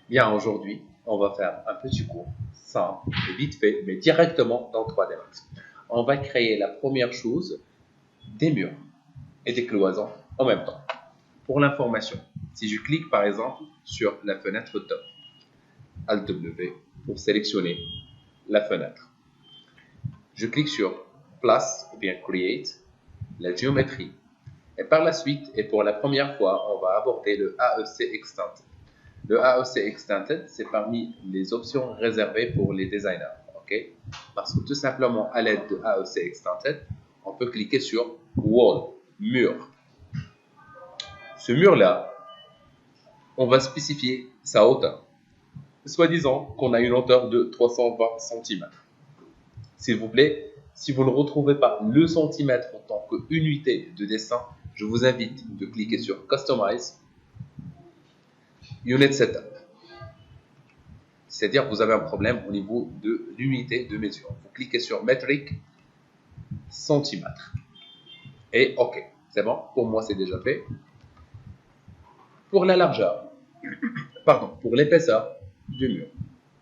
Bien, aujourd'hui, on va faire un petit cours simple et vite fait, mais directement dans 3D Max. On va créer la première chose, des murs et des cloisons en même temps. Pour l'information, si je clique par exemple sur la fenêtre top, Alt W pour sélectionner la fenêtre. Je clique sur Place ou bien Create, la géométrie. Et par la suite, et pour la première fois, on va aborder le AEC Extended. Le AEC Extended, c'est parmi les options réservées pour les designers. Okay? Parce que tout simplement, à l'aide de AEC Extended, on peut cliquer sur Wall, mur. Ce mur-là, on va spécifier sa hauteur. Soi-disant qu'on a une hauteur de 320 cm. S'il vous plaît, si vous ne retrouvez pas le centimètre en tant qu'unité de dessin, je vous invite de cliquer sur Customize, Unit Setup. C'est-à-dire que vous avez un problème au niveau de l'unité de mesure. Vous cliquez sur métrique, centimètre. Et OK, c'est bon, pour moi c'est déjà fait. Pour la largeur, pour l'épaisseur du mur,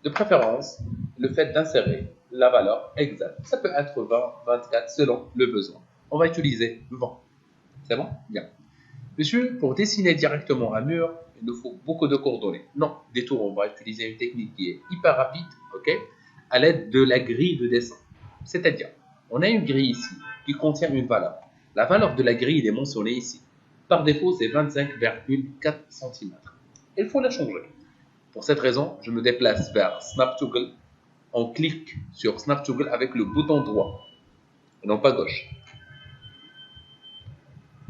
de préférence, le fait d'insérer la valeur exacte. Ça peut être 20, 24 selon le besoin. On va utiliser 20. C'est bon? Bien. Monsieur, pour dessiner directement un mur, il nous faut beaucoup de coordonnées. Non, des tours, on va utiliser une technique qui est hyper rapide, ok, à l'aide de la grille de dessin. C'est-à-dire, on a une grille ici qui contient une valeur. La valeur de la grille est mentionnée ici. Par défaut, c'est 25,4 cm. Il faut la changer. Pour cette raison, je me déplace vers Snap Toggle. On clique sur Snap Toggle avec le bouton droit, et non pas gauche,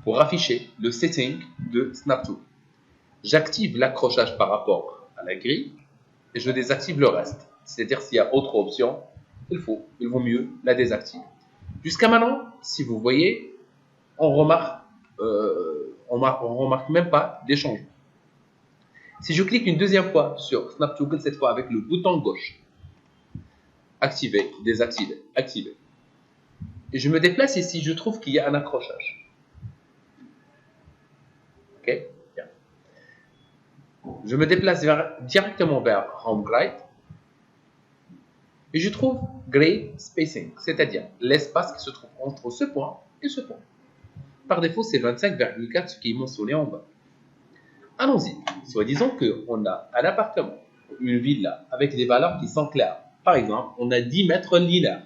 pour afficher le setting de Snap Toggle. J'active l'accrochage par rapport à la grille et je désactive le reste. C'est-à-dire s'il y a autre option, il vaut mieux la désactiver. Jusqu'à maintenant, si vous voyez, on remarque même pas des changements. Si je clique une deuxième fois sur Snap Toggle, cette fois avec le bouton gauche, activer, désactiver, activer. Et je me déplace ici, je trouve qu'il y a un accrochage. Ok, bien. Je me déplace directement vers Home Glide et je trouve Gray Spacing, c'est-à-dire l'espace qui se trouve entre ce point et ce point. Par défaut, c'est 25,4, ce qui est mentionné en bas. Allons-y. Soit disons qu'on a un appartement, une villa, avec des valeurs qui sont claires. Par exemple, on a 10 mètres linéaires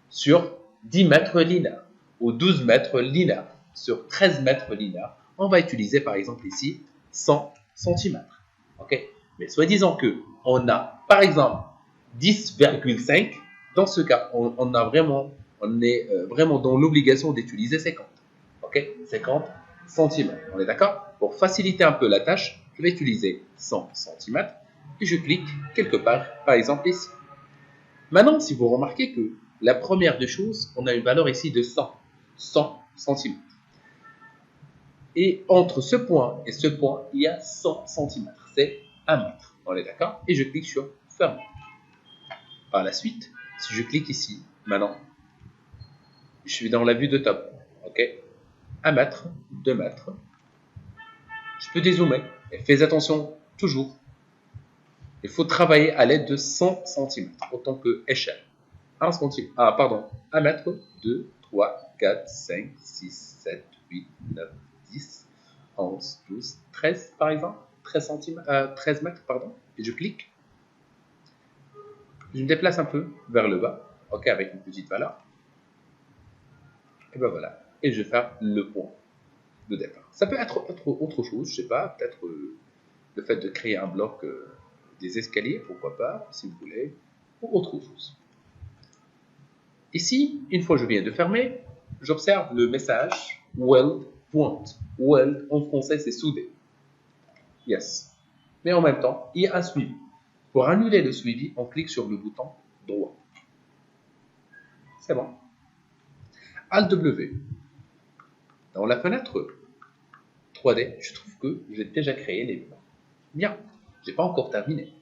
sur 10 mètres linéaires ou 12 mètres linéaires sur 13 mètres linéaires. On va utiliser par exemple ici 100 cm. Okay? Mais soit disant qu'on a par exemple 10,5, dans ce cas, on est vraiment dans l'obligation d'utiliser 50. Ok, 50 cm. On est d'accord? Pour faciliter un peu la tâche, je vais utiliser 100 cm et je clique quelque part, par exemple ici. Maintenant, si vous remarquez que la première des choses, on a une valeur ici de 100 cm. Et entre ce point et ce point, il y a 100 cm. C'est 1 mètre. On est d'accord? Et je clique sur fermer. Par la suite, si je clique ici, maintenant, je suis dans la vue de top. Ok, 1 mètre, 2 mètres. Je peux dézoomer. Et faites attention, toujours. Il faut travailler à l'aide de 100 cm autant que échelle. 1 cm. 1 mètre, 2, 3, 4, 5, 6, 7, 8, 9, 10, 11, 12, 13 par exemple. 13 mètres, pardon. Et je clique. Je me déplace un peu vers le bas. Ok, avec une petite valeur. Et ben voilà. Et je vais faire le point de départ. Ça peut être autre chose, je sais pas, peut-être le fait de créer un bloc, des escaliers, pourquoi pas, si vous voulez, ou autre chose. Ici, une fois que je viens de fermer, j'observe le message Weld Point. Weld en français c'est soudé. Yes. Mais en même temps, il y a un suivi. Pour annuler le suivi, on clique sur le bouton droit. C'est bon. Alt W. Dans la fenêtre 3D, je trouve que j'ai déjà créé les murs. Bien, je n'ai pas encore terminé.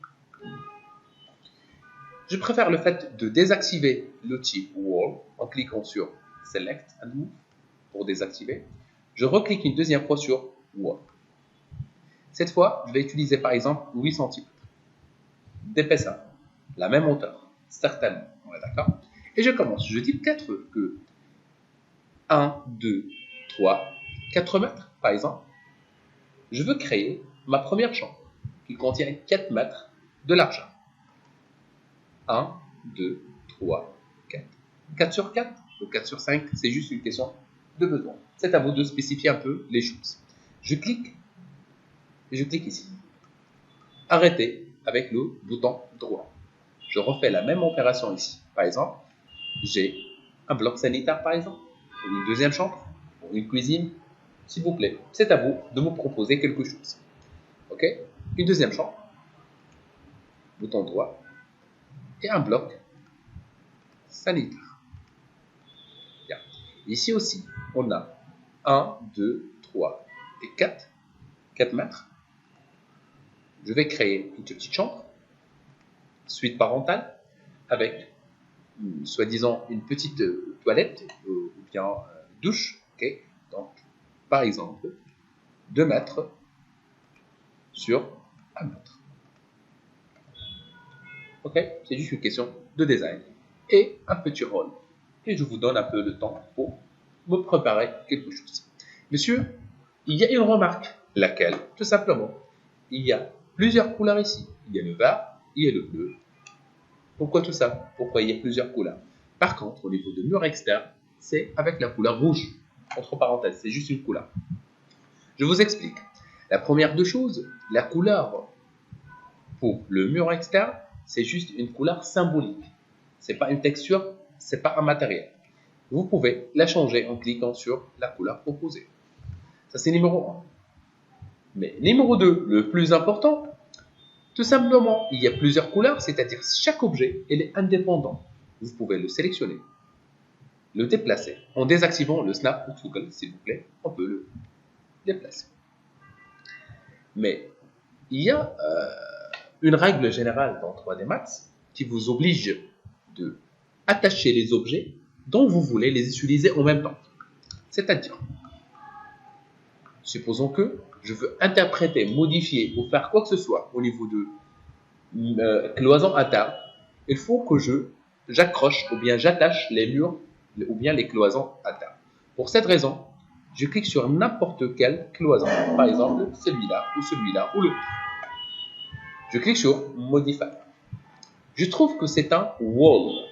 Je préfère le fait de désactiver l'outil Wall en cliquant sur Select and Move pour désactiver. Je reclique une deuxième fois sur Wall. Cette fois, je vais utiliser par exemple 8 cm. d'épaisseur, la même hauteur, certainement, on est d'accord? Et je commence, je dis peut-être que 1, 2, 3, 4 mètres, par exemple, je veux créer ma première chambre qui contient 4 mètres de largeur. 1, 2, 3, 4. 4 sur 4 ou 4 sur 5, c'est juste une question de besoin. C'est à vous de spécifier un peu les choses. Je clique et je clique ici. Arrêtez avec le bouton droit. Je refais la même opération ici. Par exemple, j'ai un bloc sanitaire par exemple, ou une deuxième chambre, ou une cuisine. S'il vous plaît, c'est à vous de me proposer quelque chose. Ok? Une deuxième chambre, bouton droit, et un bloc sanitaire. Bien. Ici aussi, on a 1, 2, 3 et 4. 4 mètres. Je vais créer une petite chambre, suite parentale, avec soi-disant une petite toilette ou bien douche. Okay. Donc, par exemple, 2 mètres sur 1 mètre. Ok, c'est juste une question de design. Et un petit rôle. Et je vous donne un peu de temps pour me préparer quelque chose. Monsieur, il y a une remarque. Laquelle? Tout simplement, il y a plusieurs couleurs ici. Il y a le vert, il y a le bleu. Pourquoi tout ça? Pourquoi il y a plusieurs couleurs? Par contre, au niveau de mur externe, c'est avec la couleur rouge. Entre parenthèses, c'est juste une couleur. Je vous explique. La première des choses, la couleur pour le mur externe, c'est juste une couleur symbolique. Ce n'est pas une texture, ce n'est pas un matériel. Vous pouvez la changer en cliquant sur la couleur proposée. Ça, c'est numéro 1. Mais numéro 2, le plus important, tout simplement, il y a plusieurs couleurs, c'est-à-dire chaque objet, il est indépendant. Vous pouvez le sélectionner, le déplacer. En désactivant le snap ou toggle, s'il vous plaît, on peut le déplacer. Mais il y a une règle générale dans 3D Max qui vous oblige de attacher les objets dont vous voulez les utiliser en même temps. C'est-à-dire, supposons que je veux interpréter, modifier ou faire quoi que ce soit au niveau de cloison interne, il faut que j'accroche ou bien j'attache les murs ou bien les cloisons internes. Pour cette raison, je clique sur n'importe quelle cloison, par exemple celui-là ou l'autre. Je clique sur Modify. Je trouve que c'est un wall.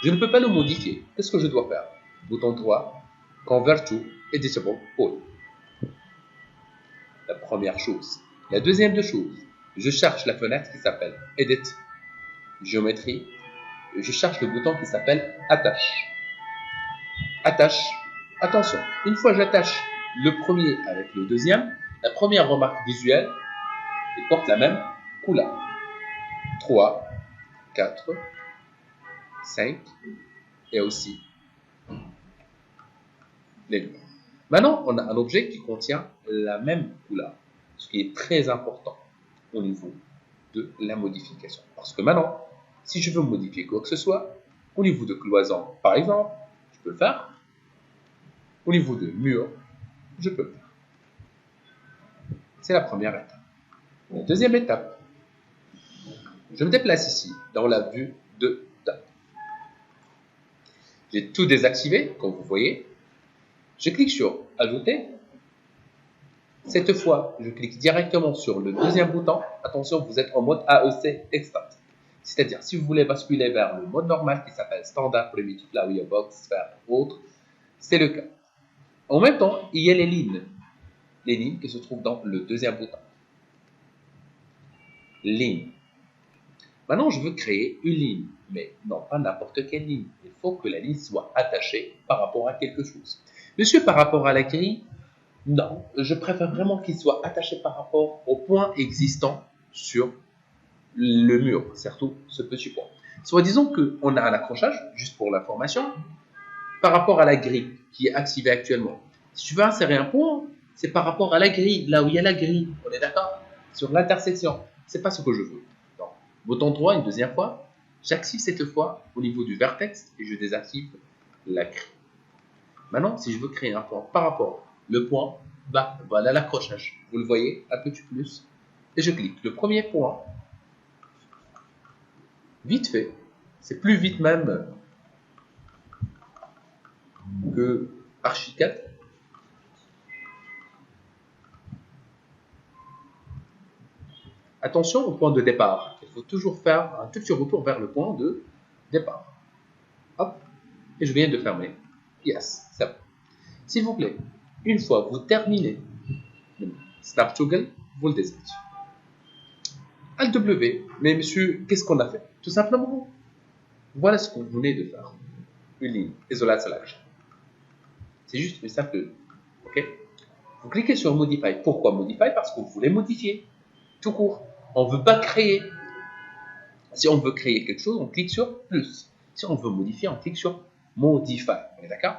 Je ne peux pas le modifier. Qu'est-ce que je dois faire? Bouton droit, Convert to Editable Wall. La première chose. La deuxième des choses, je cherche la fenêtre qui s'appelle Edit, Géométrie. Je cherche le bouton qui s'appelle Attache. Attache. Attention, une fois j'attache le premier avec le deuxième, la première remarque visuelle, il porte la même couleur. 3, 4, 5 et aussi les murs. Maintenant, on a un objet qui contient la même couleur, ce qui est très important au niveau de la modification. Parce que maintenant, si je veux modifier quoi que ce soit, au niveau de cloison, par exemple, je peux le faire. Au niveau de mur, je peux le faire. C'est la première étape. La deuxième étape, je me déplace ici, dans la vue de top. J'ai tout désactivé, comme vous voyez. Je clique sur Ajouter. Cette fois, je clique directement sur le deuxième bouton. Attention, vous êtes en mode AEC Extant. C'est-à-dire, si vous voulez basculer vers le mode normal qui s'appelle Standard, Primitive, Layer Box, Sphère, autre, c'est le cas. En même temps, il y a les lignes qui se trouvent dans le deuxième bouton. Ligne. Maintenant, je veux créer une ligne, mais non pas n'importe quelle ligne. Il faut que la ligne soit attachée par rapport à quelque chose. Monsieur, par rapport à la grille, non, je préfère vraiment qu'il soit attaché par rapport au point existant sur le mur, surtout ce petit point. Soit disons qu'on a un accrochage, juste pour l'information, par rapport à la grille qui est activée actuellement. Si tu veux insérer un point, c'est par rapport à la grille, là où il y a la grille, on est d'accord? Sur l'intersection, c'est pas ce que je veux. Donc, bouton droit une deuxième fois, j'active cette fois au niveau du vertex et je désactive la grille. Maintenant, si je veux créer un point par rapport, le point, bah, voilà l'accrochage. Vous le voyez, un petit plus et je clique. Le premier point, vite fait, c'est plus vite même que Archicad. Attention au point de départ. Il faut toujours faire un tout petit retour vers le point de départ. Hop, et je viens de fermer. Yes, c'est bon. S'il vous plaît, une fois vous terminez le Snap Toggle, vous le désactivez. Alt W, mais monsieur, qu'est-ce qu'on a fait? Tout simplement, voilà ce que vous venez de faire. Une ligne, Isolate Selection. C'est juste une simple ligne. Ok? Vous cliquez sur Modify. Pourquoi Modify? Parce que vous voulez modifier. Tout court. On ne veut pas créer. Si on veut créer quelque chose, on clique sur plus. Si on veut modifier, on clique sur Modify. On est d'accord?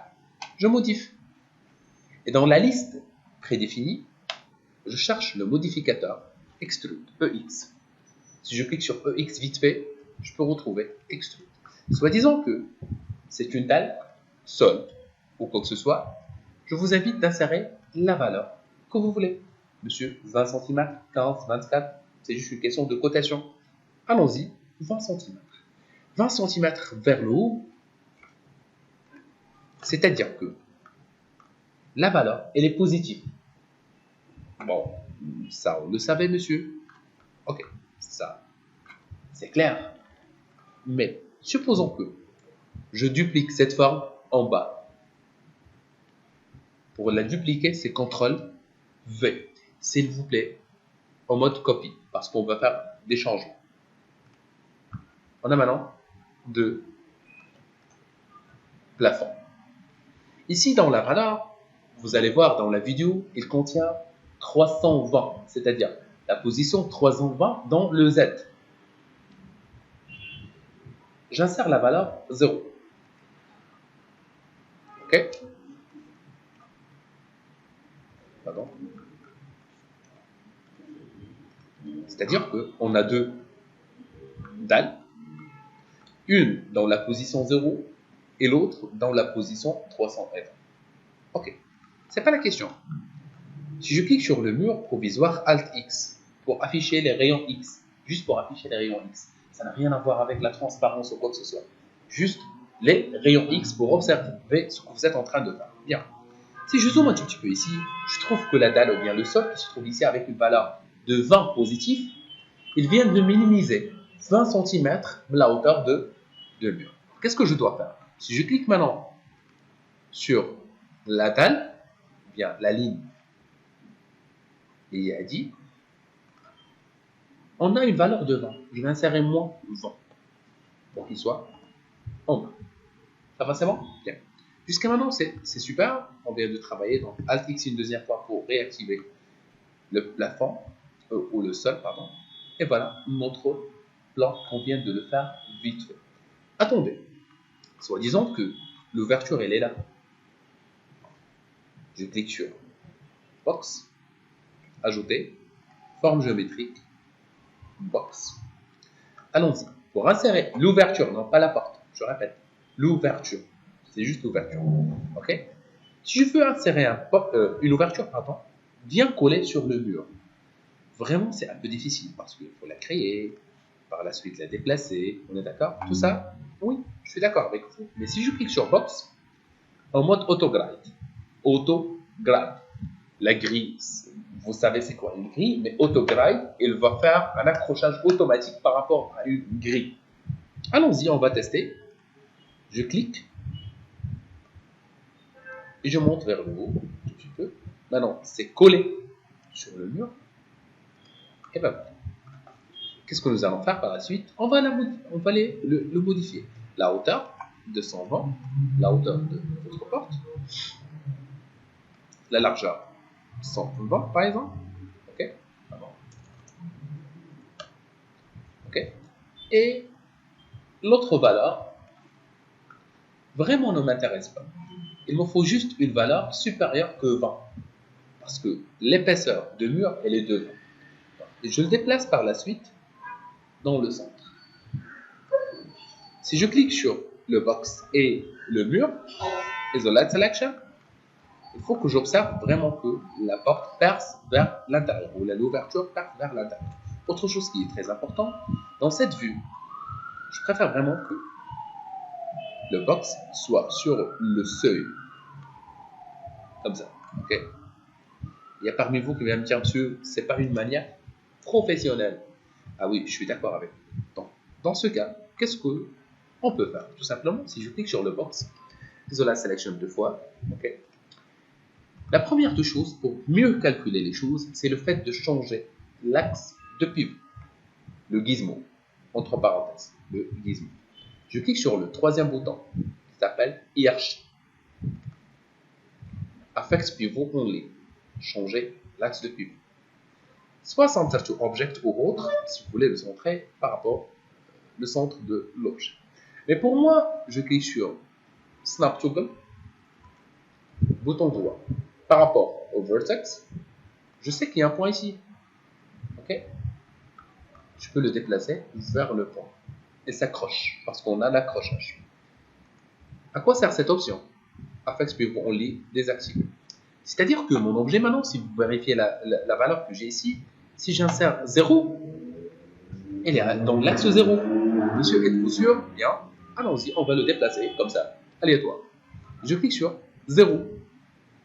Je modifie. Et dans la liste prédéfinie, je cherche le modificateur Extrude, EX. Si je clique sur EX vite fait, je peux retrouver Extrude. Soit disant que c'est une dalle solide ou quoi que ce soit, je vous invite d'insérer la valeur que vous voulez. Monsieur, 20 cm, 15, 24, c'est juste une question de cotation. Allons-y, 20 cm. 20 cm vers le haut, c'est-à-dire que la valeur, elle est positive. Bon, ça, on le savait, monsieur. Ok, ça, c'est clair. Mais supposons que je duplique cette forme en bas. Pour la dupliquer, c'est CTRL V. S'il vous plaît, en mode copie, parce qu'on va faire des changements. On a maintenant deux plafonds. Ici, dans la valeur, vous allez voir dans la vidéo, il contient 320, c'est-à-dire la position 320 dans le Z. J'insère la valeur 0. Ok? Pardon. C'est-à-dire qu'on a deux dalles, une dans la position 0 et l'autre dans la position 320. Ok, c'est pas la question. Si je clique sur le mur provisoire Alt X pour afficher les rayons X, juste pour afficher les rayons X, ça n'a rien à voir avec la transparence ou quoi que ce soit. Juste les rayons X pour observer ce que vous êtes en train de faire. Bien. Si je zoome un tout petit peu ici, je trouve que la dalle ou bien le sol qui se trouve ici avec une valeur de 20 positif, il vient de minimiser 20 cm la hauteur de mur. Qu'est-ce que je dois faire? Si je clique maintenant sur la dalle, bien la ligne et a dit, on a une valeur de 20. Je vais insérer moins 20 pour qu'il soit en bas. Ça va, c'est bon? Bien. Jusqu'à maintenant, c'est super. On vient de travailler. Donc, Alt X une deuxième fois pour réactiver le plafond ou le sol, pardon. Et voilà notre plan qu'on vient de le faire vite fait. Attendez. Soit disant que l'ouverture, elle est là. Je clique sur Box, Ajouter, Forme géométrique, Box. Allons-y. Pour insérer l'ouverture, non pas la porte, je répète, l'ouverture. C'est juste l'ouverture. Ok? Si je veux insérer une ouverture, pardon, bien collée sur le mur, vraiment c'est un peu difficile parce qu'il faut la créer, par la suite la déplacer. On est d'accord? Tout ça, oui, je suis d'accord avec vous. Mais si je clique sur Box, en mode Autograde, la grille, vous savez c'est quoi une grille, mais Autograde, il va faire un accrochage automatique par rapport à une grille. Allons-y, on va tester. Je clique et je monte vers le haut un petit peu. Maintenant, c'est collé sur le mur. Et ben voilà. Qu'est-ce que nous allons faire par la suite? On va le modifier. La hauteur, 220, la hauteur de votre porte, la largeur, 120 par exemple. Ok? Ok? Et l'autre valeur, vraiment ne m'intéresse pas. Il me faut juste une valeur supérieure que 20. Parce que l'épaisseur de mur, elle est de 20. Et je le déplace par la suite dans le centre. Si je clique sur le box et le mur, Isolate Selection, il faut que j'observe vraiment que la porte perce vers l'intérieur ou l'ouverture perce vers l'intérieur. Autre chose qui est très important, dans cette vue, je préfère vraiment que le box soit sur le seuil, comme ça. Ok. Il y a parmi vous qui vient me dire, monsieur, c'est pas une manière professionnelle. Ah oui, je suis d'accord avec vous. Donc, dans ce cas, qu'est-ce que on peut faire? Tout simplement, si je clique sur le box, Isola Selection 2 fois, ok. La première des choses, pour mieux calculer les choses, c'est le fait de changer l'axe de pivot, le gizmo, entre parenthèses, le gizmo. Je clique sur le troisième bouton qui s'appelle hiérarchie. Affect pivot only, changer l'axe de pivot. Soit center to object ou autre, si vous voulez le centrer par rapport au centre de l'objet. Mais pour moi, je clique sur Snap Toggle, bouton droit. Par rapport au vertex, je sais qu'il y a un point ici. Ok? Je peux le déplacer vers le point. Et s'accroche, parce qu'on a l'accrochage. À quoi sert cette option? Affect pivot only désactivé. C'est-à-dire que mon objet maintenant, si vous vérifiez la valeur que j'ai ici, si j'insère 0, elle est dans l'axe 0. Monsieur, êtes-vous sûr? Bien. Allons-y, on va le déplacer comme ça, aléatoire. Je clique sur 0.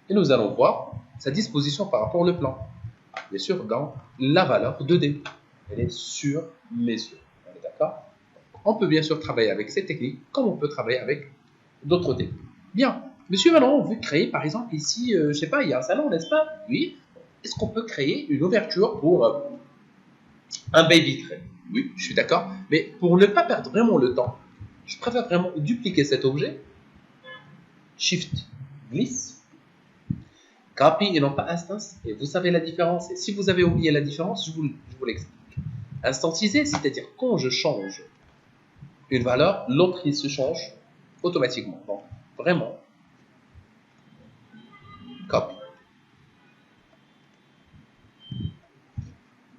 Et nous allons voir sa disposition par rapport au plan. Bien sûr, dans la valeur 2D. Elle est sur mesure. On est d'accord? On peut bien sûr travailler avec cette technique, comme on peut travailler avec d'autres techniques. Bien. Monsieur, maintenant, on veut créer, par exemple, ici, je ne sais pas, il y a un salon, n'est-ce pas? Oui. Est-ce qu'on peut créer une ouverture pour un baby tray? Oui, je suis d'accord. Mais pour ne pas perdre vraiment le temps, je préfère vraiment dupliquer cet objet. Shift, glisse, copy et non pas instance. Et vous savez la différence. Et si vous avez oublié la différence, je vous l'explique. Instantiser, c'est-à-dire quand je change une valeur, l'autre il se change automatiquement. Donc, vraiment, copy.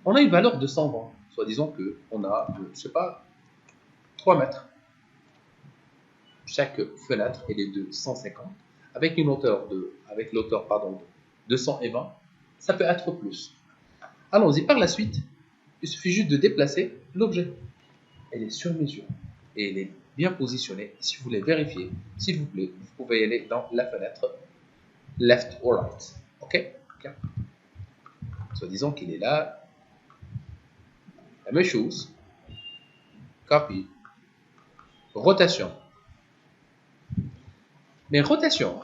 On a une valeur de 120. Soit disons qu'on a, je ne sais pas, 3 mètres. Chaque fenêtre elle est de 150. Avec une hauteur de 220, ça peut être plus. Allons-y par la suite. Il suffit juste de déplacer l'objet. Elle est sur mesure et elle est bien positionnée. Si vous voulez vérifier, s'il vous plaît, vous pouvez aller dans la fenêtre left or right. Ok? Bien. Soit disons qu'il est là. La même chose. Copy. Rotation. Mais rotation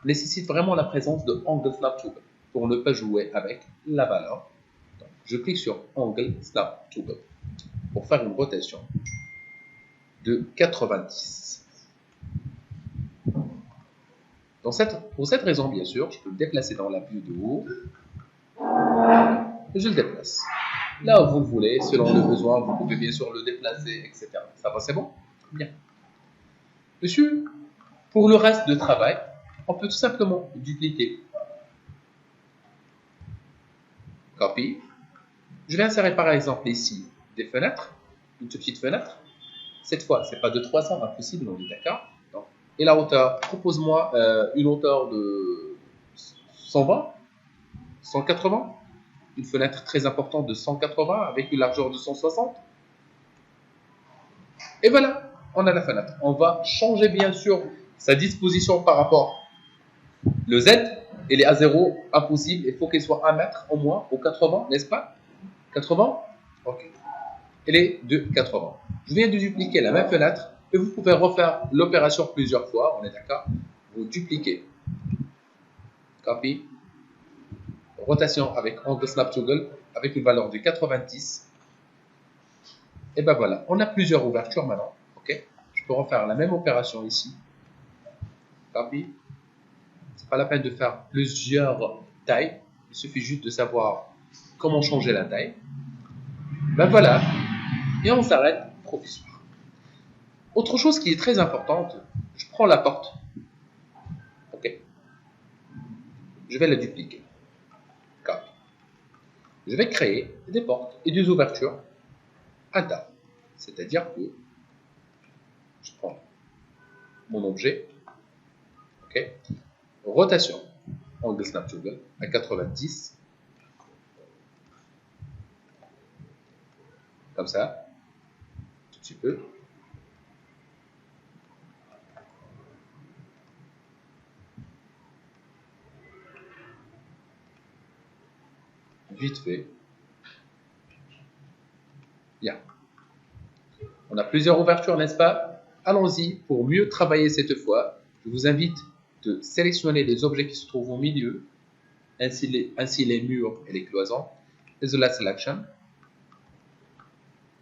nécessite vraiment la présence de Angle Snap Toggle pour ne pas jouer avec la valeur. Donc, je clique sur Angle Snap Toggle pour faire une rotation de 90. Pour cette raison, bien sûr, je peux le déplacer dans la vue de haut et je le déplace. Là où vous le voulez, selon le besoin, vous pouvez bien sûr le déplacer, etc. Ça va, c'est bon? Bien. Monsieur, pour le reste de travail, on peut tout simplement dupliquer. Copy. Je vais insérer par exemple ici des fenêtres, une petite fenêtre. Cette fois, ce n'est pas de 300, impossible, on est d'accord. Et la hauteur, propose-moi une hauteur de 120, 180. Une fenêtre très importante de 180 avec une largeur de 160. Et voilà, on a la fenêtre. On va changer bien sûr sa disposition par rapport. Le Z, il est à 0, impossible. Il faut qu'il soit 1 mètre au moins, au 80, n'est-ce pas? 80. Ok. Elle est de 80. Je viens de dupliquer la même fenêtre et vous pouvez refaire l'opération plusieurs fois, on est d'accord? Vous dupliquez. Copy. Rotation avec Angle Snap Toggle avec une valeur de 90. Et ben voilà, on a plusieurs ouvertures maintenant. Ok, je peux refaire la même opération ici. Copy. C'est pas la peine de faire plusieurs tailles. Il suffit juste de savoir comment changer la taille. Ben voilà, et on s'arrête provisoire. Autre chose qui est très importante, je prends la porte. Ok, je vais la dupliquer. Copy. Je vais créer des portes et des ouvertures à table. C'est-à-dire que je prends mon objet, ok, rotation, angle snap juggle à 90. Comme ça. Tout petit peu. Vite fait. Bien. On a plusieurs ouvertures, n'est-ce pas? Allons-y pour mieux travailler cette fois. Je vous invite de sélectionner les objets qui se trouvent au milieu, ainsi les murs et les cloisons. Isolate Selection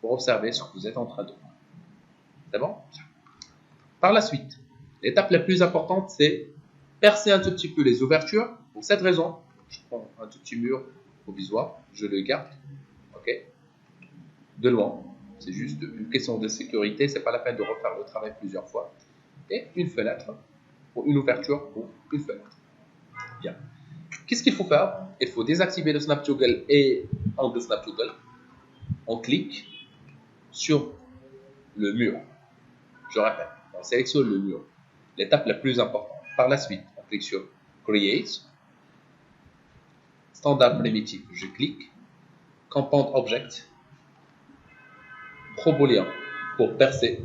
pour observer ce que vous êtes en train de faire. C'est bon? Par la suite, l'étape la plus importante, c'est percer un tout petit peu les ouvertures. Pour cette raison, je prends un tout petit mur provisoire, je le garde, ok, de loin. C'est juste une question de sécurité, c'est pas la peine de refaire le travail plusieurs fois. Et une fenêtre, pour une ouverture ou une fenêtre. Bien. Qu'est-ce qu'il faut faire? Il faut désactiver le snap juggle et angle snap juggle. On clique sur le mur. Je répète, on sélectionne le mur. L'étape la plus importante. Par la suite, on clique sur Create. Standard primitive, je clique. Compound Object. Pro boolean pour percer.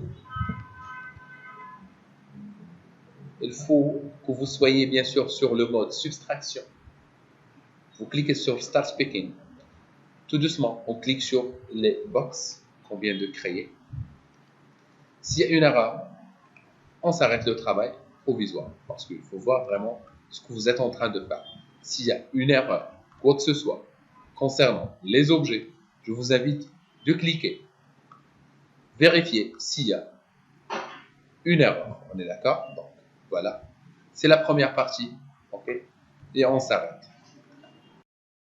Il faut que vous soyez bien sûr sur le mode subtraction. Vous cliquez sur Start Picking. Tout doucement, on clique sur les box qu'on vient de créer. S'il y a une erreur, on s'arrête le travail provisoire parce qu'il faut voir vraiment ce que vous êtes en train de faire. S'il y a une erreur, quoi que ce soit, concernant les objets, je vous invite de cliquer, vérifier s'il y a une erreur. On est d'accord? Donc, voilà. C'est la première partie. Ok? Et on s'arrête.